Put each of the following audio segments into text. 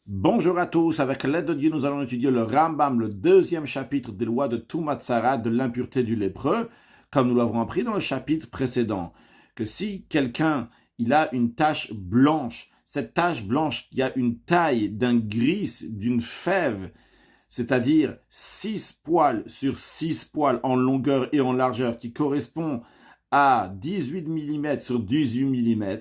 Bonjour à tous, avec l'aide de Dieu, nous allons étudier le Rambam, le deuxième chapitre des lois de Tumat Sarat, de l'impureté du lépreux, comme nous l'avons appris dans le chapitre précédent, que si quelqu'un il a une tache blanche, cette tache blanche qui a une taille d'un gris, d'une fève, c'est-à-dire 6 poils sur 6 poils en longueur et en largeur, qui correspond à 18 mm sur 18 mm,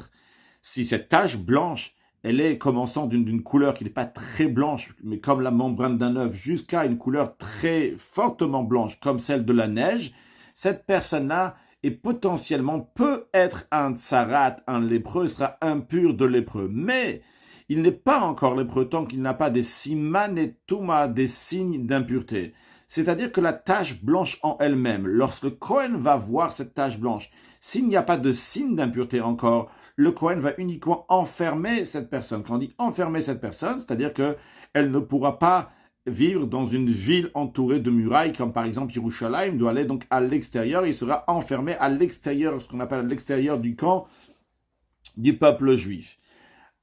si cette tache blanche elle est commençant d'une couleur qui n'est pas très blanche, mais comme la membrane d'un œuf, jusqu'à une couleur très fortement blanche, comme celle de la neige, cette personne-là est potentiellement, peut être un tsarat, un lépreux, sera impur de lépreux. Mais il n'est pas encore lépreux tant qu'il n'a pas des siman et touma, des signes d'impureté. C'est-à-dire que la tache blanche en elle-même, lorsque le Kohen va voir cette tache blanche, s'il n'y a pas de signe d'impureté encore, le Kohen va uniquement enfermer cette personne. Quand on dit enfermer cette personne, c'est-à-dire qu'elle ne pourra pas vivre dans une ville entourée de murailles, comme par exemple Yerushalayim, doit aller donc à l'extérieur, il sera enfermé à l'extérieur, ce qu'on appelle à l'extérieur du camp du peuple juif.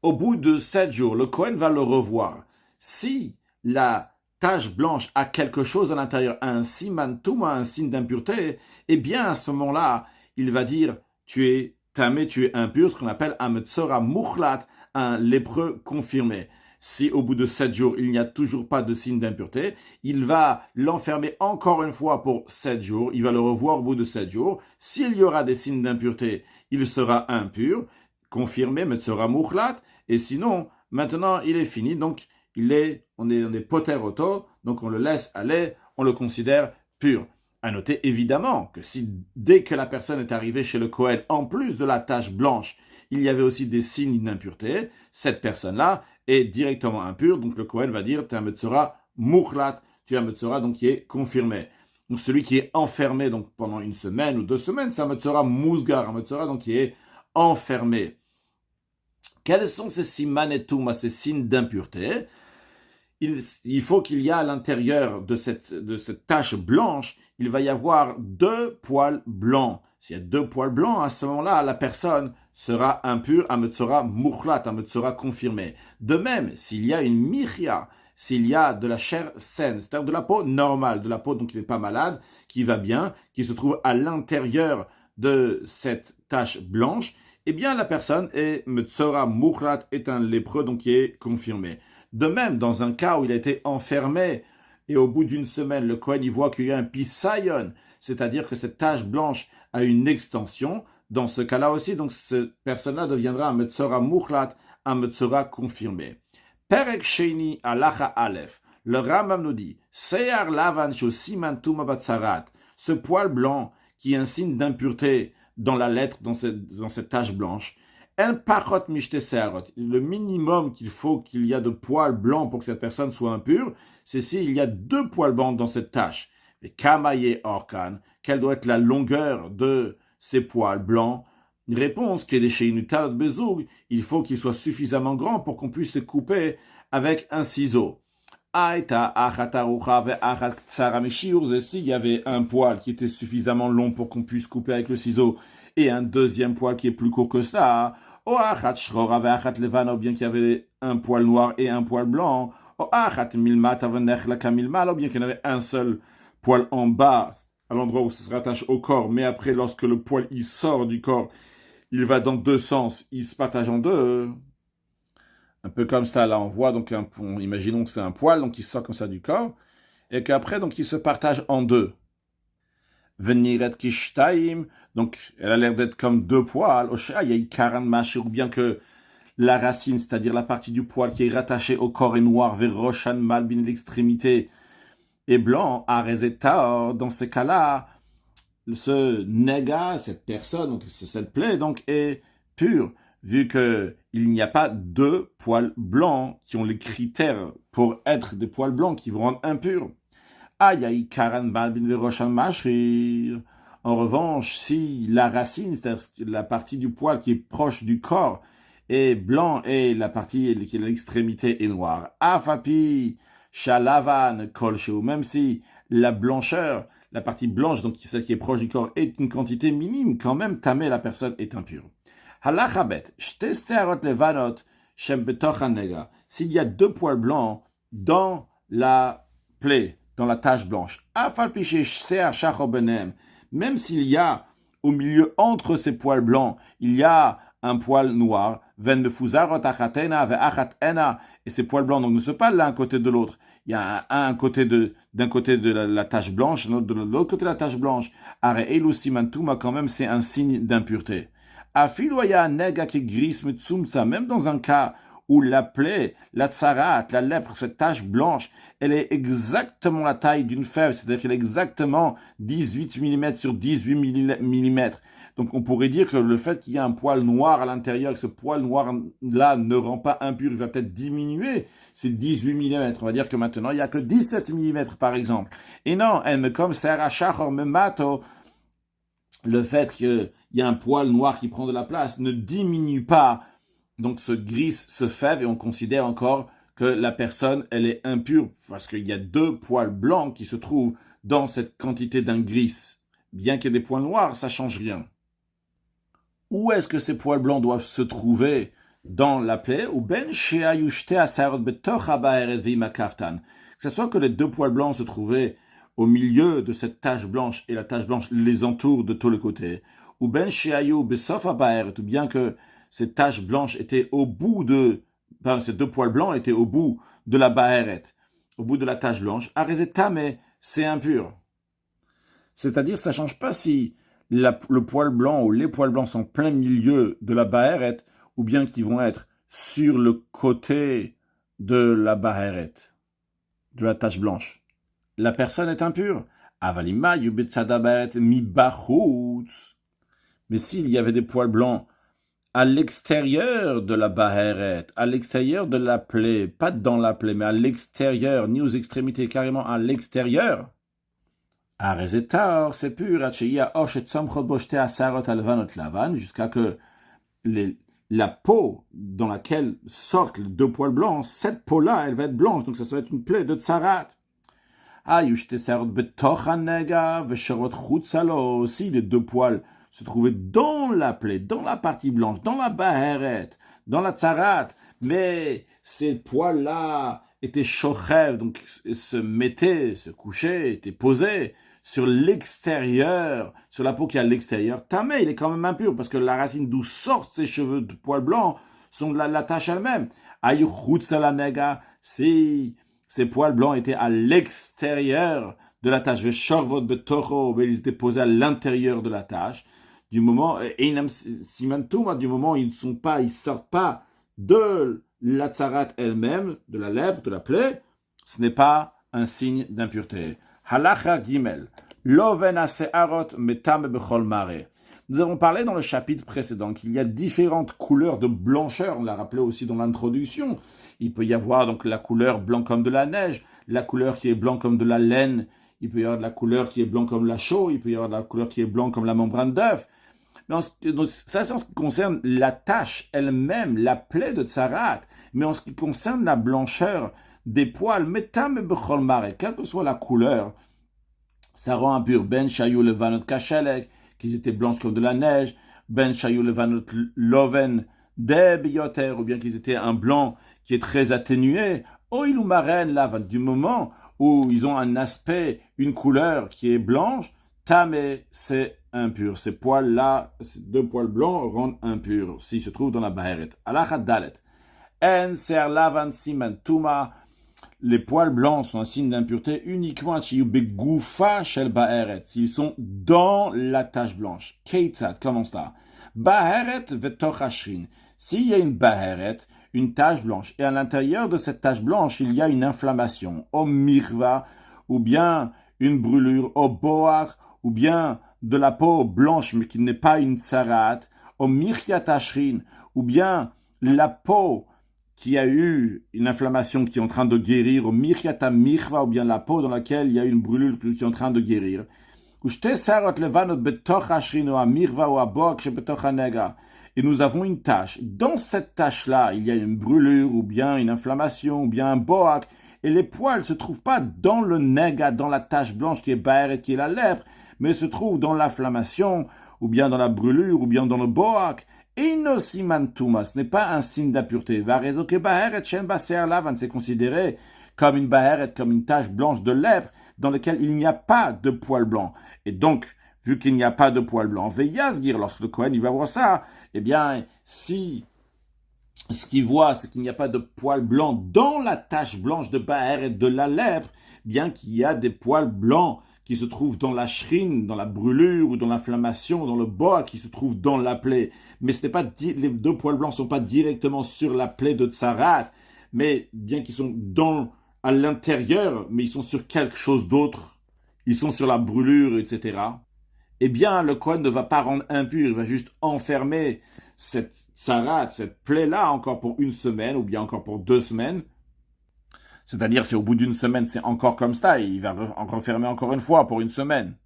Au bout de 7 jours, le Kohen va le revoir. Si la tache blanche a quelque chose à l'intérieur, un siman touma, un signe d'impureté, eh bien à ce moment-là, il va dire tu es tamé, tu es impur, ce qu'on appelle un metzora muchlat, un lépreux confirmé. Si au bout de 7 jours, il n'y a toujours pas de signe d'impureté, il va l'enfermer encore une fois pour 7 jours, il va le revoir au bout de 7 jours. S'il y aura des signes d'impureté, il sera impur, confirmé, metzora muchlat, et sinon, maintenant, il est fini, donc on est poteroto, donc on le laisse aller, on le considère pur. À noter évidemment que si dès que la personne est arrivée chez le Kohen, en plus de la tache blanche, il y avait aussi des signes d'impureté, cette personne-là est directement impure, donc le Kohen va dire tu es un metzora muchlat, tu es un metzora donc qui est confirmé. Donc celui qui est enfermé donc pendant une semaine ou 2 semaines, c'est un metzora musgar, un metzora donc qui est enfermé. Quels sont ces siman et touma, ces signes d'impureté? Il faut qu'il y ait à l'intérieur de cette tache blanche, il va y avoir 2 poils blancs. S'il y a 2 poils blancs, à ce moment-là, la personne sera impure, un metzora muchlat, un metzora confirmé. De même, s'il y a une michia, s'il y a de la chair saine, c'est-à-dire de la peau normale, de la peau donc qui n'est pas malade, qui va bien, qui se trouve à l'intérieur de cette tache blanche, eh bien la personne est metzora muchlat, est un lépreux donc qui est confirmé. De même, dans un cas où il a été enfermé et au bout d'une semaine, le Kohen y voit qu'il y a un pisayon, c'est-à-dire que cette tache blanche a une extension, dans ce cas-là aussi, donc cette personne-là deviendra un metzora muchlat, un metzora confirmé. Perek Sheni alacha Aleph, le Rambam nous dit, Seyar lavan shu siman tuma batsarat, ce poil blanc qui est un signe d'impureté dans la lettre, dans cette tache blanche, le minimum qu'il faut qu'il y a de poils blancs pour que cette personne soit impure, c'est s'il y a 2 poils blancs dans cette tache. Et kamaye orkan, quelle doit être la longueur de ces poils blancs? Une réponse qui est chez Inutal Bezoug, il faut qu'il soit suffisamment grand pour qu'on puisse se couper avec un ciseau. Et s'il y avait un poil qui était suffisamment long pour qu'on puisse couper avec le ciseau et un deuxième poil qui est plus court que ça, ou bien qu'il y avait un poil noir et un poil blanc, ou bien qu'il y en avait un seul poil en bas, à l'endroit où ça se rattache au corps, mais après, lorsque le poil il sort du corps, il va dans 2 sens, il se partage en 2. Un peu comme ça, là, on voit, donc, imaginons que c'est un poil, donc il sort comme ça du corps, et qu'après, donc, il se partage en 2. Veniret kishtaim, donc, elle a l'air d'être comme 2 poils, ou bien que la racine, c'est-à-dire la partie du poil qui est rattachée au corps est noire, vers Roshan Malbin, l'extrémité, est blanc, Arezetaor, dans ces cas-là, ce nega, cette personne, donc cette plaie, donc, est pure, vu qu'il n'y a pas 2 poils blancs qui ont les critères pour être des poils blancs qui vont rendre impurs. En revanche, si la racine, c'est-à-dire la partie du poil qui est proche du corps, est blanc et la partie qui est à l'extrémité est noire, afapi shalavan kolsheu, même si la blancheur, la partie blanche, donc celle qui est proche du corps, est une quantité minime, quand même, tamé, la personne est impure. Halachabet, shte stearot levanot, shem betoch hanega. S'il y a 2 poils blancs dans la plaie, dans la tache blanche, afal piché shsear shachor benem, même s'il y a au milieu entre ces poils blancs, il y a un poil noir, ven mefuzarot achatena ve'achat ena, et ces poils blancs donc ne sont pas l'un à côté de l'autre. Il y a d'un côté de la tache blanche, de l'autre côté de la tache blanche. Are elu simantuma, quand même, c'est un signe d'impureté. Afiloya nega qui gris metsumsa, même dans un cas où la plaie, la tsarat, la lèpre, cette tache blanche, elle est exactement la taille d'une fève, c'est-à-dire qu'elle est exactement 18 mm sur 18 mm. Donc on pourrait dire que le fait qu'il y ait un poil noir à l'intérieur, que ce poil noir-là ne rend pas impur, il va peut-être diminuer ces 18 mm. On va dire que maintenant, il n'y a que 17 mm par exemple. Et non, comme Sarah Shachor Memato, le fait qu'il y a un poil noir qui prend de la place ne diminue pas donc ce gris, ce fève, et on considère encore que la personne, elle est impure, parce qu'il y a 2 poils blancs qui se trouvent dans cette quantité d'un gris. Bien qu'il y ait des poils noirs, ça ne change rien. Où est-ce que ces poils blancs doivent se trouver dans la plaie? Ou ben sheayushte asarot betoch habaeret v'imakaftan. Que ce soit que les 2 poils blancs se trouvaient au milieu de cette tache blanche et la tache blanche les entoure de tous les côtés. Ou ben sheayu besof habaeret, ou bien que ces taches blanches étaient au bout ces 2 poils blancs étaient au bout de la baeret, au bout de la tache blanche. Arezeta, mais c'est impur. C'est-à-dire, ça ne change pas si le poil blanc ou les poils blancs sont plein milieu de la bahéret ou bien qu'ils vont être sur le côté de la bahéret, de la tache blanche. La personne est impure. Avalima yubetzadabaret mibachutz. Mais s'il y avait des poils blancs à l'extérieur de la bahéret, à l'extérieur de la plaie, pas dans la plaie, mais à l'extérieur, ni aux extrémités, carrément à l'extérieur, c'est pur, jusqu'à que la peau dans laquelle sortent les 2 poils blancs, cette peau-là, elle va être blanche, donc ça va être une plaie de tsarat. Si les 2 poils se trouvaient dans la plaie, dans la partie blanche, dans la bahéret, dans la tsarat, mais ces poils-là étaient shochev, donc se couchaient, étaient posés sur l'extérieur, sur la peau qui est à l'extérieur, tamé, il est quand même impur, parce que la racine d'où sortent ces cheveux de poils blancs sont de la tache elle-même. Si ces poils blancs étaient à l'extérieur de la tache, ils étaient posés à l'intérieur de la tache, du moment, du moment où ils sortent pas de la tsarat elle-même, de la lèpre, de la plaie, ce n'est pas un signe d'impureté. Halacha Gimel, Loven asearot metam bechol mare. Nous avons parlé dans le chapitre précédent qu'il y a différentes couleurs de blancheur, on l'a rappelé aussi dans l'introduction. Il peut y avoir donc la couleur blanc comme de la neige, la couleur qui est blanc comme de la laine, il peut y avoir de la couleur qui est blanc comme la chaux, il peut y avoir de la couleur qui est blanc comme la membrane d'œuf. Donc, ça, c'est en ce qui concerne la tache elle-même, la plaie de tsarat. Mais en ce qui concerne la blancheur des poils, metam bechol mare, quelle que soit la couleur, ça rend impur. Ben shayou levanot kashelek, qu'ils étaient blanches comme de la neige. Ben shayou levanot loven de biyoter, ou bien qu'ils étaient un blanc qui est très atténué. Oilou maren lavan, du moment où ils ont un aspect, une couleur qui est blanche, tamé, c'est impur. Ces poils-là, ces 2 poils blancs rendent impurs s'ils se trouvent dans la bahéret. Alachat dalet. En ser lavan siman tuma. Les poils blancs sont un signe d'impureté uniquement s'ils sont dans la tache blanche. Keitzad, comment cela? Baheret vetoch hashrin. S'il y a une baheret, une tache blanche, et à l'intérieur de cette tache blanche, il y a une inflammation, au mirva, ou bien une brûlure, au boach, ou bien de la peau blanche, mais qui n'est pas une tsarat, au mirkiat hashrin, ou bien la peau qui a eu une inflammation qui est en train de guérir, au mirchata mirva, ou bien la peau dans laquelle il y a une brûlure qui est en train de guérir. Et nous avons une tache. Dans cette tache-là, il y a une brûlure, ou bien une inflammation, ou bien un boak, et les poils ne se trouvent pas dans le nega, dans la tache blanche qui est baère, qui est la lèpre, mais se trouvent dans l'inflammation, ou bien dans la brûlure, ou bien dans le boak. Inossimantuma, ce n'est pas un signe d'impureté. Varezoke baheret shen baser lavan, c'est considéré comme une baheret, comme une tache blanche de lèpre dans laquelle il n'y a pas de poil blanc. Et donc, vu qu'il n'y a pas de poil blanc, veillazgir, lorsque le Kohen il va voir ça, eh bien, si ce qu'il voit, c'est qu'il n'y a pas de poils blancs dans la tache blanche de baheret de la lèpre, bien qu'il y a des poils blancs qui se trouvent dans la shrine, dans la brûlure ou dans l'inflammation, dans le boa qui se trouve dans la plaie. Mais ce n'est pas les deux poils blancs ne sont pas directement sur la plaie de Tsarat, mais bien qu'ils sont à l'intérieur, mais ils sont sur quelque chose d'autre. Ils sont sur la brûlure, etc. Eh bien, le Kohen ne va pas rendre impur, il va juste enfermer cette Tsarat, cette plaie-là, encore pour une semaine ou bien encore pour 2 semaines. C'est-à-dire, c'est au bout d'une semaine, c'est encore comme ça, il va refermer encore une fois pour une semaine.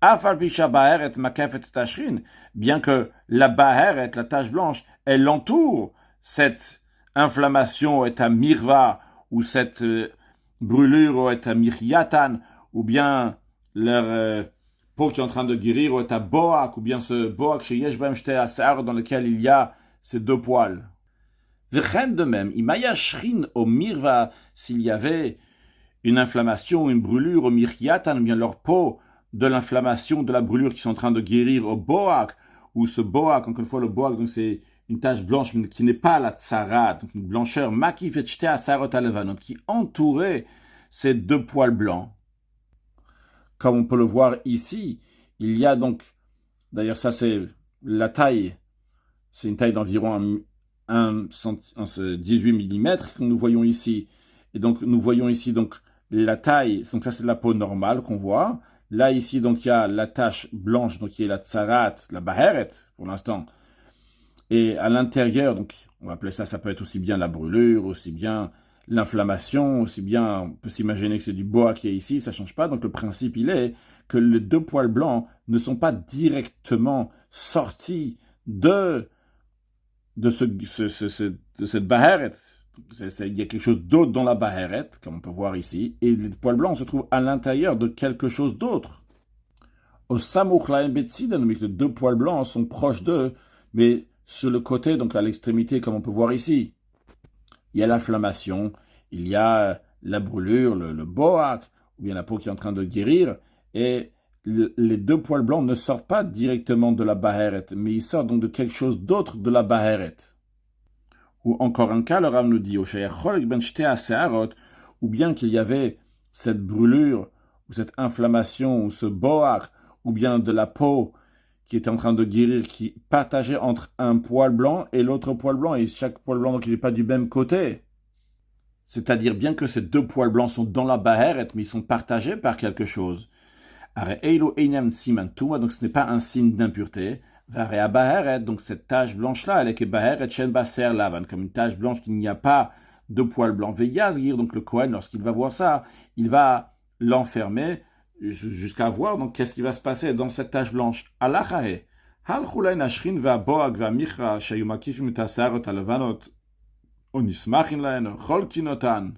Bien que la baheret, la tache blanche, elle entoure cette inflammation et à mirva, ou cette brûlure et à miryatan, ou bien leur peau qui est en train de guérir, ou à boak, ou bien ce boak chez Yeshbam Shte Asar, dans lequel il y a ces 2 poils. De même, imaya shrin au mirva, s'il y avait une inflammation, une brûlure au mirhyatan, bien leur peau de l'inflammation, de la brûlure qui sont en train de guérir au boak, ou ce boak, encore une fois le boak, donc c'est une tache blanche qui n'est pas la tsara, donc une blancheur, makif et shte asarot alevanot, qui entourait ces 2 poils blancs. Comme on peut le voir ici, il y a donc, d'ailleurs ça c'est la taille, c'est une taille d'environ 18 mm que nous voyons ici. Et donc, nous voyons ici donc la taille, donc ça c'est la peau normale qu'on voit. Là, ici, donc il y a la tache blanche, donc qui est la tsarat, la baheret, pour l'instant. Et à l'intérieur, donc on va appeler ça, ça peut être aussi bien la brûlure, aussi bien l'inflammation, aussi bien, on peut s'imaginer que c'est du bois qui est ici, ça ne change pas. Donc le principe, il est que les 2 poils blancs ne sont pas directement sortis de cette baheret. Il y a quelque chose d'autre dans la baheret, comme on peut voir ici, et les poils blancs se trouvent à l'intérieur de quelque chose d'autre. Au samouch laem betsidan, les 2 poils blancs sont proches d'eux, mais sur le côté, donc à l'extrémité, comme on peut voir ici, il y a l'inflammation, il y a la brûlure, le boak, ou bien la peau qui est en train de guérir, et les 2 poils blancs ne sortent pas directement de la baheret, mais ils sortent donc de quelque chose d'autre de la baheret. Ou encore un cas, le Rav nous dit, ou bien qu'il y avait cette brûlure, ou cette inflammation, ou ce boak, ou bien de la peau qui était en train de guérir, qui partageait entre un poil blanc et l'autre poil blanc, et chaque poil blanc, donc il n'est pas du même côté. C'est-à-dire bien que ces 2 poils blancs sont dans la baheret, mais ils sont partagés par quelque chose. Donc ce n'est pas un signe d'impureté. Donc cette tache blanche-là, elle est que baheret shen baser lavan, comme une tache blanche qu'il n'y a pas de poils blancs. Veillazgir, donc le Kohen, lorsqu'il va voir ça, il va l'enfermer jusqu'à voir donc qu'est-ce qui va se passer dans cette tache blanche. Alachahe, hal chulain ashrin va boag va michra shayumakifim tasarot alavanot onismachin laen cholkinotan.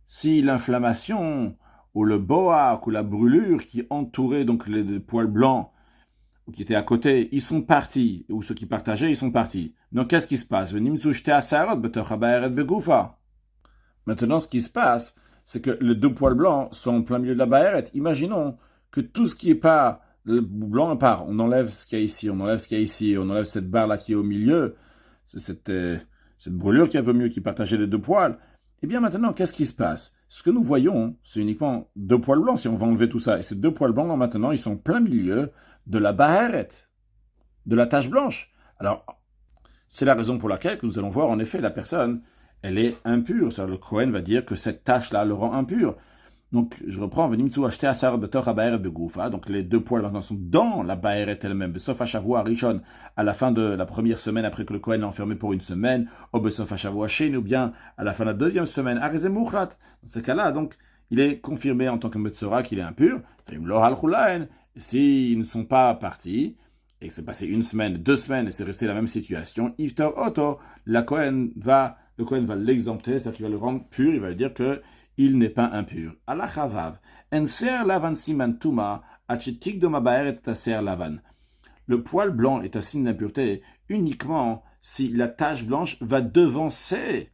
Si l'inflammation ou le boak ou la brûlure qui entourait donc les poils blancs ou qui étaient à côté, ils sont partis, ou ceux qui partageaient, ils sont partis. Donc qu'est-ce qui se passe? Maintenant, ce qui se passe, c'est que les 2 poils blancs sont en plein milieu de la baheret. Imaginons que tout ce qui n'est pas le blanc part. On enlève ce qu'il y a ici, on enlève ce qu'il y a ici, on enlève cette barre-là qui est au milieu, c'est cette brûlure qui avait mieux, qui partageait les 2 poils. Eh bien maintenant, qu'est-ce qui se passe? Ce que nous voyons, c'est uniquement 2 poils blancs, si on va enlever tout ça. Et ces 2 poils blancs, maintenant, ils sont en plein milieu de la baheret, de la tache blanche. Alors, c'est la raison pour laquelle nous allons voir, en effet, la personne, elle est impure. Le Kohen va dire que cette tache-là le rend impure. Donc, je reprends, donc les 2 poils maintenant sont dans la baheret elle-même, sauf à Shavua Rishon, à la fin de la première semaine après que le Kohen est enfermé pour une semaine, ou sauf à Shavua Shen, ou bien à la fin de la 2e semaine, Areze Muchlat. Dans ce cas-là, donc, il est confirmé en tant que Metzora qu'il est impur. S'ils ne sont pas partis, et que c'est passé 1 semaine, 2 semaines, et c'est resté la même situation, Iftar Oto, le Kohen va l'exempter, c'est-à-dire qu'il va le rendre pur, il va lui dire que il n'est pas impur. Allah chavav, en ser lavan siman tuma, achetik de ma baeret ta ser lavan. le poil blanc est un signe d'impureté uniquement si la tache blanche va devancer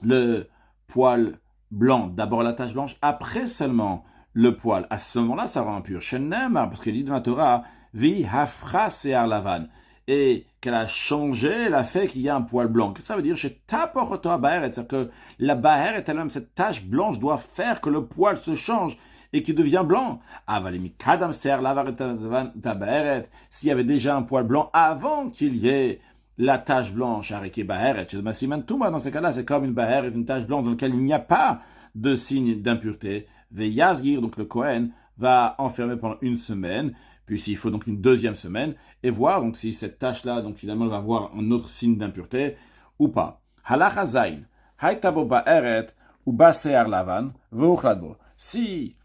le poil blanc. D'abord la tache blanche, après seulement le poil. À ce moment-là, ça rend impur. Parce qu'il dit dans la Torah, Vi hafra se'ar lavan. Et qu'elle a changé, elle a fait qu'il y a un poil blanc. Qu'est-ce que ça veut dire? C'est-à-dire que la baheret elle-même, cette tache blanche, doit faire que le poil se change et qu'il devient blanc. S'il y avait déjà un poil blanc avant qu'il y ait la tache blanche, dans ces cas-là, c'est comme une baheret, une tache blanche dans laquelle il n'y a pas de signe d'impureté. Donc le Kohen va enfermer pendant une semaine, puis s'il faut donc une deuxième semaine, et voir donc si cette tache-là, donc finalement, elle va avoir un autre signe d'impureté ou pas. Halacha zayin, haytabo ba'eret ou basear lavan v'uchladbo. Si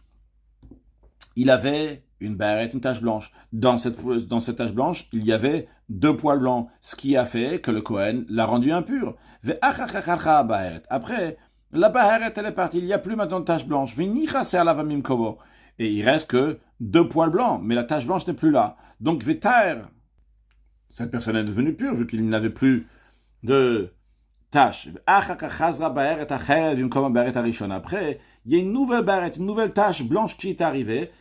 il avait une ba'eret, une tache blanche, dans cette tache blanche, il y avait deux poils blancs, ce qui a fait que le Kohen l'a rendu impur. Après, la ba'eret, elle est partie, il n'y a plus maintenant de tache blanche. Et il reste que deux poils blancs, mais la tache blanche n'est plus là. Donc, Véter, cette personne est devenue pure, vu qu'il n'avait plus de tache. Après, il y a une nouvelle barrette, une nouvelle tache blanche qui est arrivée,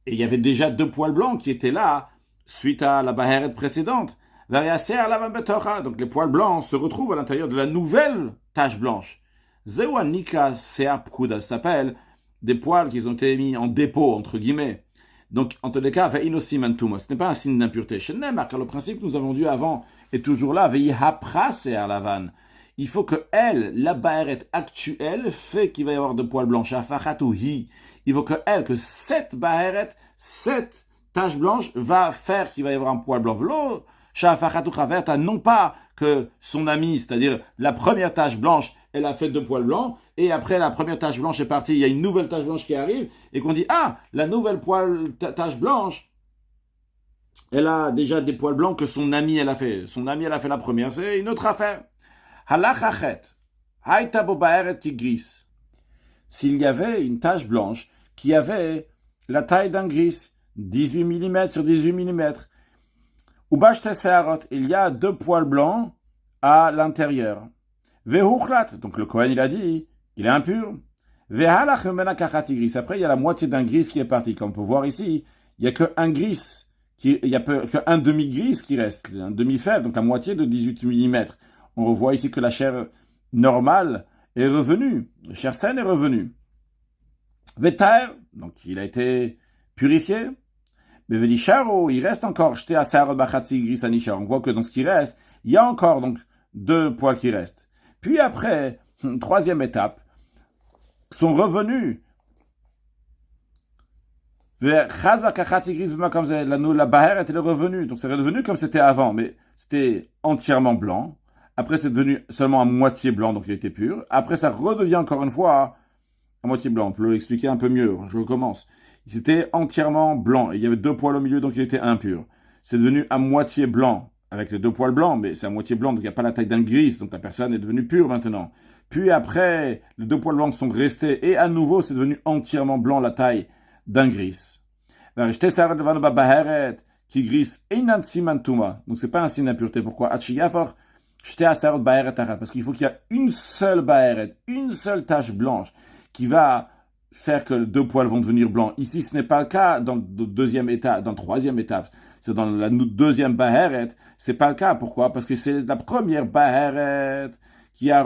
et il y avait déjà deux poils blancs qui étaient là, suite à la barrette précédente. Donc, les poils blancs se retrouvent à l'intérieur de la nouvelle tache blanche. Zewanika Seapkuda s'appelle des poils qui ont été mis en dépôt, entre guillemets. Donc, en tous les cas, ce n'est pas un signe d'impureté. Car le principe que nous avons dit avant est toujours là. Il faut que elle, la ba'eret actuelle, fait qu'il va y avoir de poils blancs. Il faut que cette ba'eret, cette tache blanche, va faire qu'il va y avoir un poil blanc. Non pas que son ami, c'est-à-dire la première tache blanche, elle a fait deux poils blancs, et après la première tache blanche est partie, il y a une nouvelle tache blanche qui arrive, et qu'on dit, la nouvelle tache blanche, elle a déjà des poils blancs que son ami, elle a fait. Son ami, elle a fait la première, c'est une autre affaire. Halachachet, haïtabo ba'eret tigris. S'il y avait une tache blanche qui avait la taille d'un gris, 18 mm sur 18 mm, il y a deux poils blancs à l'intérieur. Vehuchlat, donc le Kohen il a dit, il est impur. Vehalach gris. Après il y a la moitié d'un gris qui est parti. Comme on peut voir ici, il n'y a qu'un gris, il n'y a qu'un demi-gris qui reste, un demi-fève, donc la moitié de 18 mm. On revoit ici que la chair normale est revenue, la chair saine est revenue. Veter, donc il a été purifié. Mais Venisharo, il reste encore jeté à Sarah Bachatzi Gris Anishar. On voit que dans ce qui reste, il y a encore donc deux poils qui restent. Puis après, troisième étape, sont revenus vers Chazak Achatzi Gris comme ça. La bahère était revenue, donc c'est redevenu comme c'était avant, mais c'était entièrement blanc. Après, c'est devenu seulement à moitié blanc, donc il était pur. Après, ça redevient encore une fois à moitié blanc. On peut l'expliquer un peu mieux. Je recommence. C'était entièrement blanc. Et il y avait deux poils au milieu, donc il était impur. C'est devenu à moitié blanc, avec les deux poils blancs, mais c'est à moitié blanc, donc il n'y a pas la taille d'un gris, donc la personne est devenue pure maintenant. Puis après, les deux poils blancs sont restés, et à nouveau, c'est devenu entièrement blanc, la taille d'un gris. Donc c'est pas un signe d'impureté. Pourquoi? Parce qu'il faut qu'il y a une seule baheret, une seule tache blanche, qui va faire que les deux poils vont devenir blancs. Ici, ce n'est pas le cas dans la deuxième étape, dans la troisième étape. C'est dans la deuxième baheret. C'est pas le cas. Pourquoi? Parce que c'est la première baheret qui a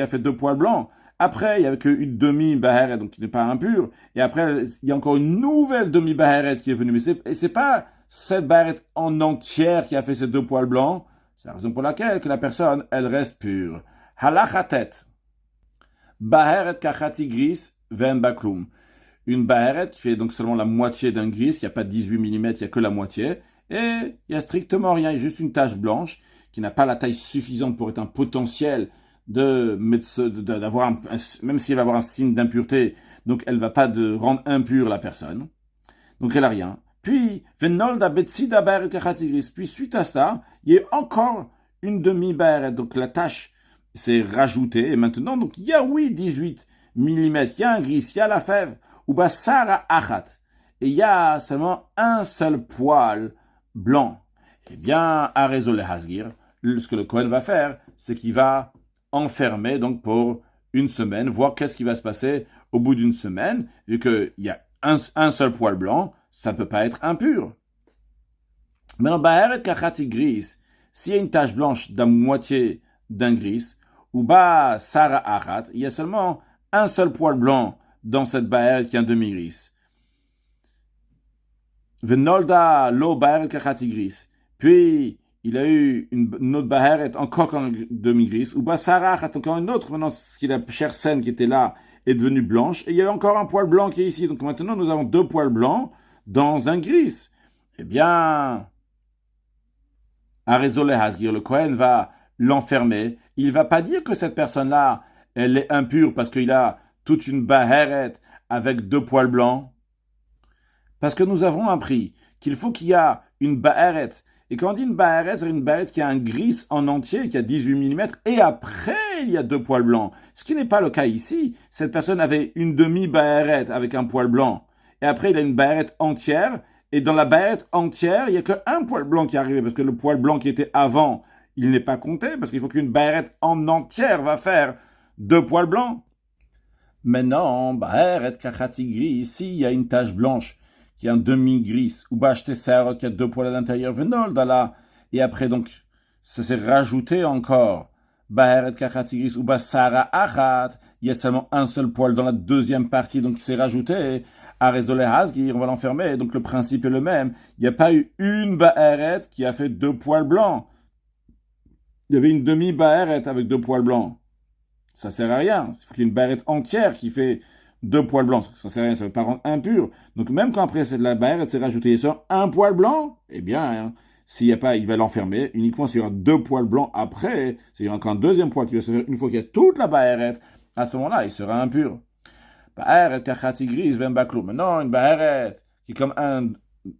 fait deux poils blancs. Après, il n'y avait qu'une demi-baheret, donc qui n'est pas impure. Et après, il y a encore une nouvelle demi-baheret qui est venue. Mais c'est pas cette baheret en entière qui a fait ces deux poils blancs. C'est la raison pour laquelle que la personne, elle reste pure. Halachatet. Baheret kachati gris ven baklum. Une baheret qui fait donc seulement la moitié d'un gris, il n'y a pas 18 mm, il n'y a que la moitié, et il n'y a strictement rien, il y a juste une tache blanche qui n'a pas la taille suffisante pour être un potentiel d'avoir même si elle va avoir un signe d'impureté, donc elle ne va pas rendre impure la personne, donc elle n'a rien. Puis, puis suite à cela, il y a encore une demi-baheret, donc la tache s'est rajoutée, et maintenant, donc il y a 18 mm, il y a un gris, il y a la fève, ou basara achat, et il y a seulement un seul poil blanc. Eh bien, à réseau le hasgir, ce que le Kohen va faire, c'est qu'il va enfermer donc pour une semaine, voir qu'est-ce qui va se passer au bout d'une semaine, vu qu'il y a un seul poil blanc, ça ne peut pas être impur. Maintenant, Ba'eret Kachatzi Gris, s'il y a une tache blanche d'un moitié d'un gris, ou Ba Sara Achat, il y a seulement un seul poil blanc dans cette Ba'eret qui est un demi-gris. Venolda Lo Ba'eret Kachatzi Gris. Puis, il a eu une autre Ba'eret encore en demi-gris, ou Ba Sara Achat, encore une autre, maintenant, ce qui est la chair saine qui était là, est devenue blanche, et il y a encore un poil blanc qui est ici. Donc maintenant, nous avons deux poils blancs dans un gris. Eh bien, à réseau le hasgir, le Kohen va l'enfermer. Il ne va pas dire que cette personne-là, elle est impure parce qu'il a toute une baheret avec deux poils blancs. Parce que nous avons appris qu'il faut qu'il y a une baheret. Et quand on dit une baheret, c'est une baheret qui a un gris en entier, qui a 18 mm, et après, il y a deux poils blancs. Ce qui n'est pas le cas ici. Cette personne avait une demi-baheret avec un poil blanc. Et après, il a une baheret entière. Et dans la baguette entière, il n'y a qu'un poil blanc qui est arrivé, parce que le poil blanc qui était avant, il n'est pas compté, parce qu'il faut qu'une baguette en entière va faire deux poils blancs. Maintenant, baguette kachatigri, ici, il y a une tache blanche, qui est un demi-gris, ou bachete serre, qui a deux poils à l'intérieur, venol, là. Et après, donc, ça s'est rajouté encore. Baguette kachatigri, ou basara achat, il y a seulement un seul poil dans la deuxième partie, donc il s'est rajouté. À résoler Hasgir, on va l'enfermer. Donc le principe est le même. Il n'y a pas eu une Ba'eret qui a fait deux poils blancs. Il y avait une demi-Ba'eret avec deux poils blancs. Ça ne sert à rien. Il faut qu'il y ait une Ba'eret entière qui fait deux poils blancs. Ça ne sert à rien, ça ne veut pas rendre impur. Donc même quand après la Ba'eret s'est rajoutée sur un poil blanc, eh bien, hein, s'il n'y a pas, il va l'enfermer uniquement s'il y aura deux poils blancs après. S'il y aura encore un deuxième poil qui va se faire une fois qu'il y a toute la Ba'eret, à ce moment-là, il sera impur. Ba'eret kachatzi gris vem baklou. Maintenant, une ba'eret qui est comme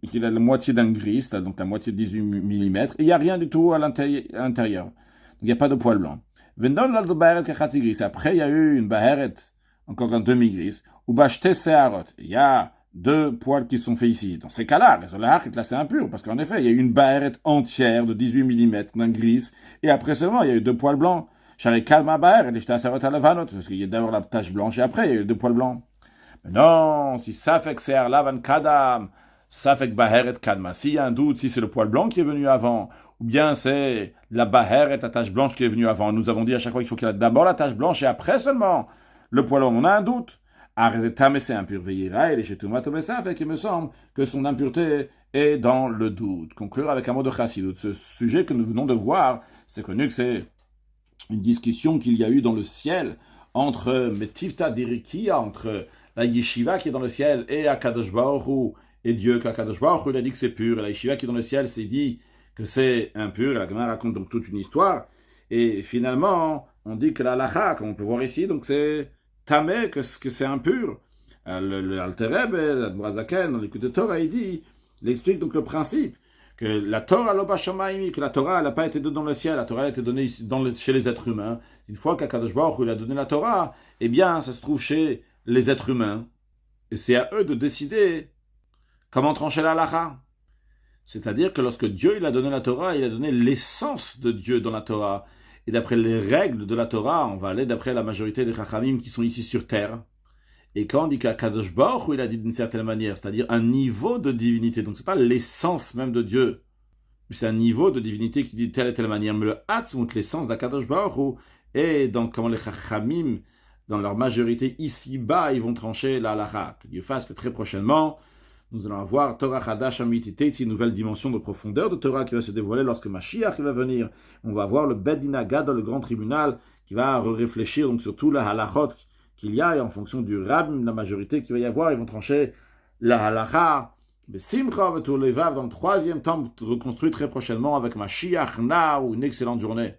qui a la moitié d'un gris, donc la moitié de 18 mm, et il n'y a rien du tout à l'intérieur. Donc il n'y a pas de poil blanc. Vendon l'aldo ba'eret kachatzi gris. Après, il y a eu une ba'eret, encore un demi-gris, ou ba'chete se'arot. Il y a deux poils qui sont faits ici. Dans ces cas-là, là c'est impur, parce qu'en effet, il y a eu une ba'eret entière de 18 mm d'un gris, et après seulement, il y a eu deux poils blancs. Parce qu'il y a d'abord la tache blanche et après il y a eu deux poils blancs. Mais non, si ça fait que c'est Arlavan Kadam, ça fait que Baheret Kadma. S'il y a un doute, si c'est le poil blanc qui est venu avant, ou bien c'est la Baheret, la tache blanche qui est venue avant. Nous avons dit à chaque fois qu'il faut qu'il y ait d'abord la tache blanche et après seulement le poil blanc. On a un doute. Arzetam c'est impur. Veillera et chez Tumatomesa, fait qu'il me semble que son impureté est dans le doute. Conclure avec un mot de chassidut. Ce sujet que nous venons de voir, c'est connu que c'est une discussion qu'il y a eu dans le ciel entre Metivta d'Irikia, entre la yeshiva qui est dans le ciel et Akadosh Baruch Hu, et Dieu qu'Akadosh Baruch Hu, il a dit que c'est pur, et la yeshiva qui est dans le ciel s'est dit que c'est impur, et la Gemara raconte donc toute une histoire, et finalement, on dit que la halacha, comme on peut voir ici, donc c'est tamé, que c'est impur. L'Alter Rebbe, l'Admor Zaken, dans l'écoute de Torah, il explique donc le principe, que la Torah que la Torah n'a pas été donnée dans le ciel, la Torah a été donnée chez les êtres humains. Une fois qu'Akadosh Baruch Hu a donné la Torah, eh bien, ça se trouve chez les êtres humains. Et c'est à eux de décider comment trancher la halacha. C'est-à-dire que lorsque Dieu il a donné la Torah, il a donné l'essence de Dieu dans la Torah. Et d'après les règles de la Torah, on va aller d'après la majorité des Chachamim qui sont ici sur terre. Et quand on dit qu'Akadosh Baruch Hu, il a dit d'une certaine manière, c'est-à-dire un niveau de divinité, donc c'est pas l'essence même de Dieu, mais c'est un niveau de divinité qui dit de telle et telle manière, mais le Hatzmut, l'essence d'Akadosh Baruch Hu, et donc comment les Chachamim, dans leur majorité ici-bas, ils vont trancher la halacha. Que Dieu fasse que très prochainement, nous allons avoir Torah Chadash Amitite, une nouvelle dimension de profondeur de Torah qui va se dévoiler lorsque Mashiach va venir. On va avoir le Bedin Gadol, le grand tribunal, qui va réfléchir donc sur tout la halachot qu'il y a, et en fonction du Rabbin, la majorité qu'il va y avoir, ils vont trancher la halacha. Besimcha v'tur levav, dans le troisième temple reconstruit très prochainement avec Mashiach, ou une excellente journée.